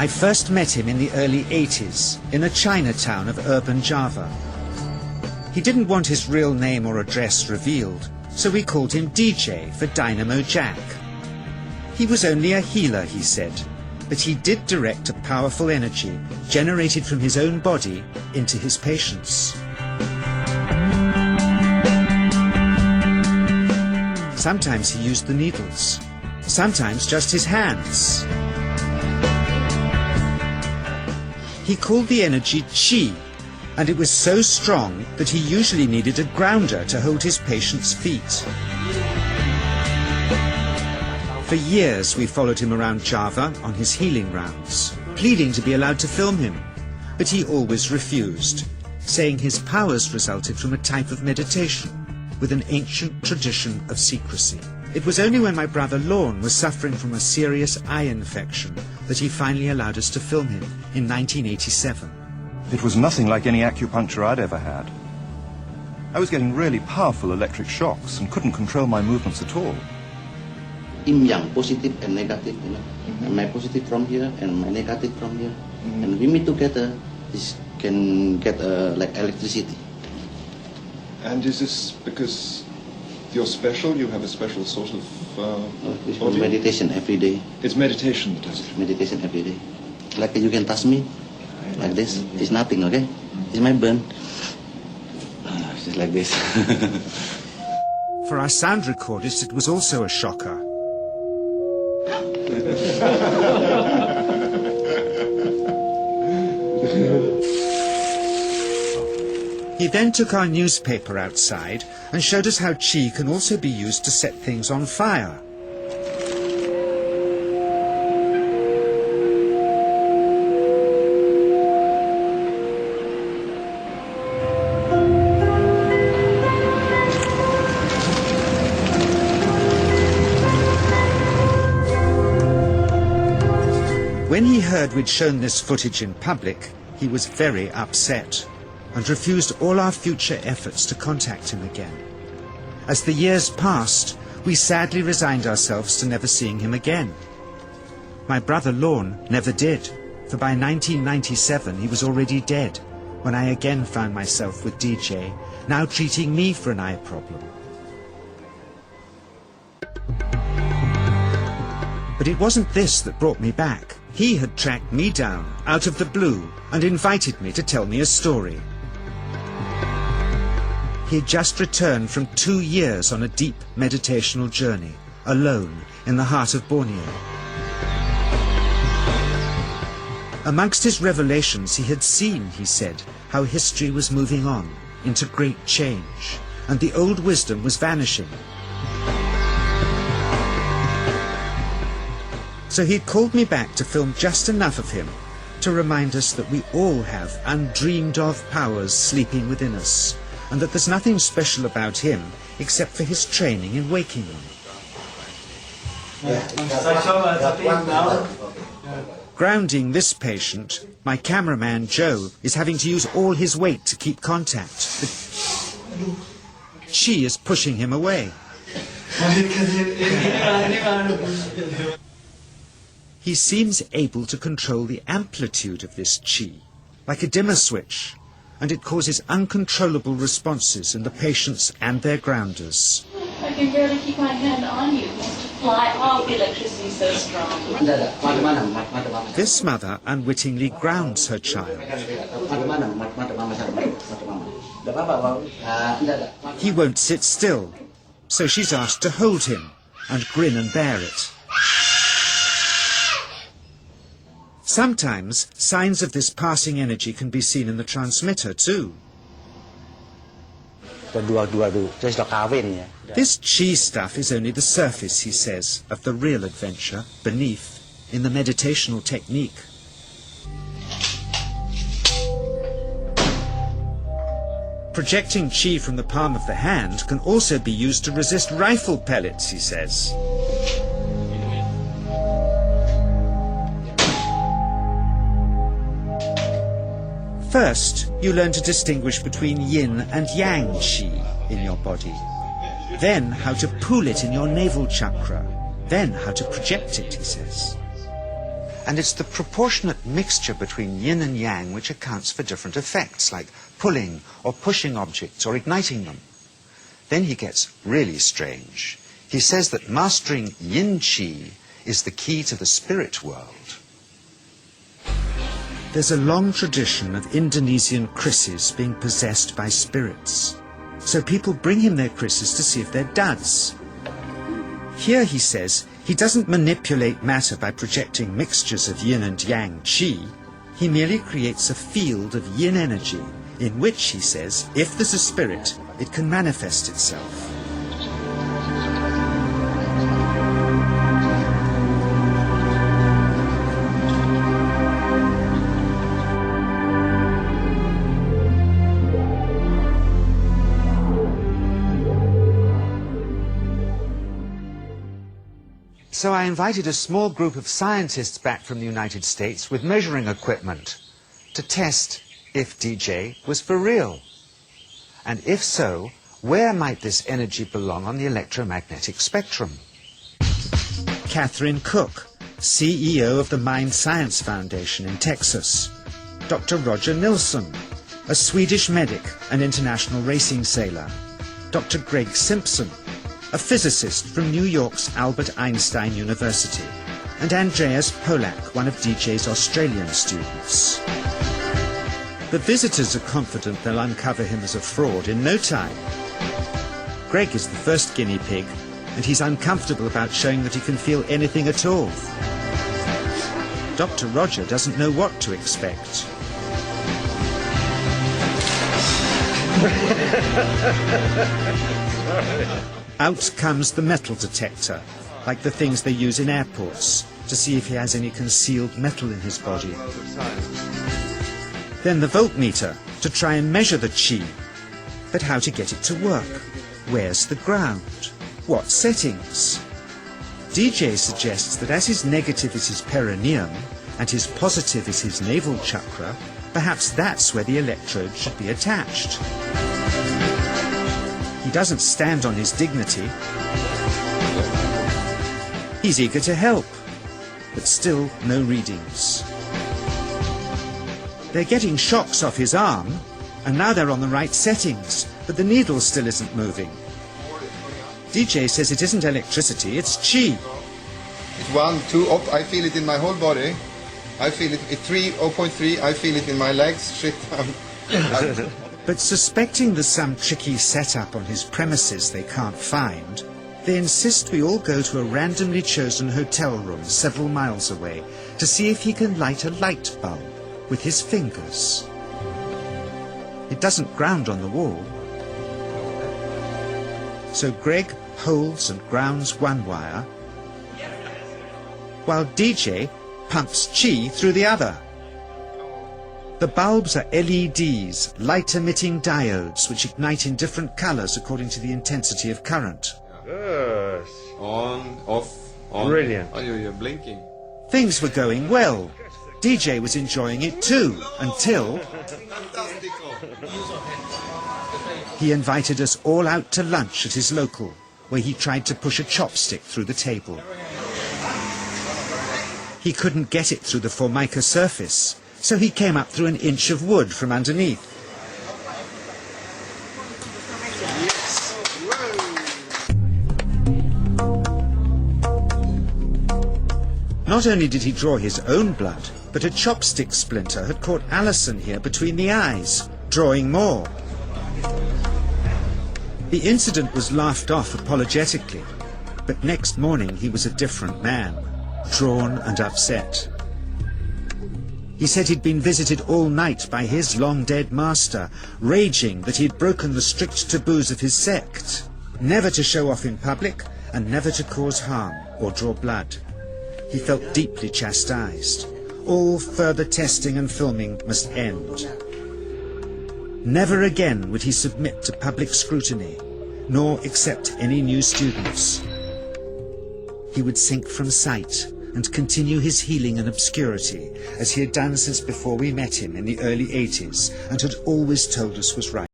I first met him in the early 80s in a Chinatown of urban Java. He didn't want his real name or address revealed, so we called him DJ for Dynamo Jack. He was only a healer, he said, but he did direct a powerful energy generated from his own body into his patients. Sometimes he used the needles, sometimes just his hands. He called the energy Qi, and it was so strong that he usually needed a grounder to hold his patients' feet. For years we followed him around Java on his healing rounds, pleading to be allowed to film him, but he always refused, saying his powers resulted from a type of meditation with an ancient tradition of secrecy. It was only when my brother Lorne was suffering from a serious eye infection that he finally allowed us to film him in 1987. It was nothing like any acupuncture I'd ever had. I was getting really powerful electric shocks and couldn't control my movements at all. Yin yang, positive and negative, you know. And my positive from here and my negative from here. And we meet together, this can get like electricity. And is this because you're special? You have a special sort of It's meditation every day. It's meditation that does it? Meditation every day. Like you can touch me, like this. It's nothing, okay? It's my burn. It's just like this. For our sound recordist, it was also a shocker. He then took our newspaper outside and showed us how Qi can also be used to set things on fire. When he heard we'd shown this footage in public, he was very upset and refused all our future efforts to contact him again. As the years passed, we sadly resigned ourselves to never seeing him again. My brother Lorne never did, for by 1997 he was already dead, when I again found myself with DJ, now treating me for an eye problem. But it wasn't this that brought me back. He had tracked me down out of the blue and invited me to tell me a story. He had just returned from 2 years on a deep meditational journey, alone in the heart of Borneo. Amongst his revelations, he had seen, he said, how history was moving on into great change, and the old wisdom was vanishing. So he'd called me back to film just enough of him to remind us that we all have undreamed of powers sleeping within us, and that there's nothing special about him except for his training in waking them. Grounding this patient, my cameraman Joe is having to use all his weight to keep contact. But Qi is pushing him away. He seems able to control the amplitude of this Qi, like a dimmer switch, and it causes uncontrollable responses in the patients and their grounders. I can barely keep my hand on you. It wants to fly off. The electricity is so strong. This mother unwittingly grounds her child. He won't sit still, so she's asked to hold him and grin and bear it. Sometimes signs of this passing energy can be seen in the transmitter too. This Qi stuff is only the surface, he says, of the real adventure beneath, in the meditational technique. Projecting Qi from the palm of the hand can also be used to resist rifle pellets, he says. First, you learn to distinguish between yin and yang Qi in your body. Then how to pool it in your navel chakra. Then how to project it, he says. And it's the proportionate mixture between yin and yang which accounts for different effects, like pulling or pushing objects or igniting them. Then he gets really strange. He says that mastering yin qi is the key to the spirit world. There's a long tradition of Indonesian krisis being possessed by spirits. So people bring him their krisis to see if they're duds. Here, he says, he doesn't manipulate matter by projecting mixtures of yin and yang qi. He merely creates a field of yin energy in which, he says, if there's a spirit, it can manifest itself. So I invited a small group of scientists back from the United States with measuring equipment to test if DJ was for real. And if so, where might this energy belong on the electromagnetic spectrum? Catherine Cook, CEO of the Mind Science Foundation in Texas. Dr. Roger Nilsson, a Swedish medic and international racing sailor. Dr. Greg Simpson, a physicist from New York's Albert Einstein University, and Andreas Polak, one of DJ's Australian students. The visitors are confident they'll uncover him as a fraud in no time. Greg is the first guinea pig, and he's uncomfortable about showing that he can feel anything at all. Dr. Roger doesn't know what to expect. Out comes the metal detector, like the things they use in airports, to see if he has any concealed metal in his body. Then the voltmeter, to try and measure the qi. But how to get it to work? Where's the ground? What settings? DJ suggests that as his negative is his perineum, and his positive is his navel chakra, perhaps that's where the electrode should be attached. He doesn't stand on his dignity. He's eager to help, but still no readings. They're getting shocks off his arm, and now they're on the right settings, but the needle still isn't moving. DJ says it isn't electricity, it's qi. It's 1, 2, up. I feel it in my whole body. I feel it at 3, 0.3. I feel it in my legs. Shit. But suspecting there's some tricky setup on his premises they can't find, they insist we all go to a randomly chosen hotel room several miles away to see if he can light a light bulb with his fingers. It doesn't ground on the wall. So Greg holds and grounds one wire, while DJ pumps qi through the other. The bulbs are LEDs, light-emitting diodes, which ignite in different colors according to the intensity of current. Yes. On, off, on. Brilliant. Oh, you're blinking. Things were going well. DJ was enjoying it too, until he invited us all out to lunch at his local, where he tried to push a chopstick through the table. He couldn't get it through the Formica surface, so he came up through an inch of wood from underneath. Not only did he draw his own blood, but a chopstick splinter had caught Alison here between the eyes, drawing more. The incident was laughed off apologetically, but next morning he was a different man, drawn and upset. He said he'd been visited all night by his long-dead master, raging that he'd broken the strict taboos of his sect, never to show off in public and never to cause harm or draw blood. He felt deeply chastised. All further testing and filming must end. Never again would he submit to public scrutiny, nor accept any new students. He would sink from sight and continue his healing in obscurity, as he had done since before we met him in the early 80s and had always told us was right.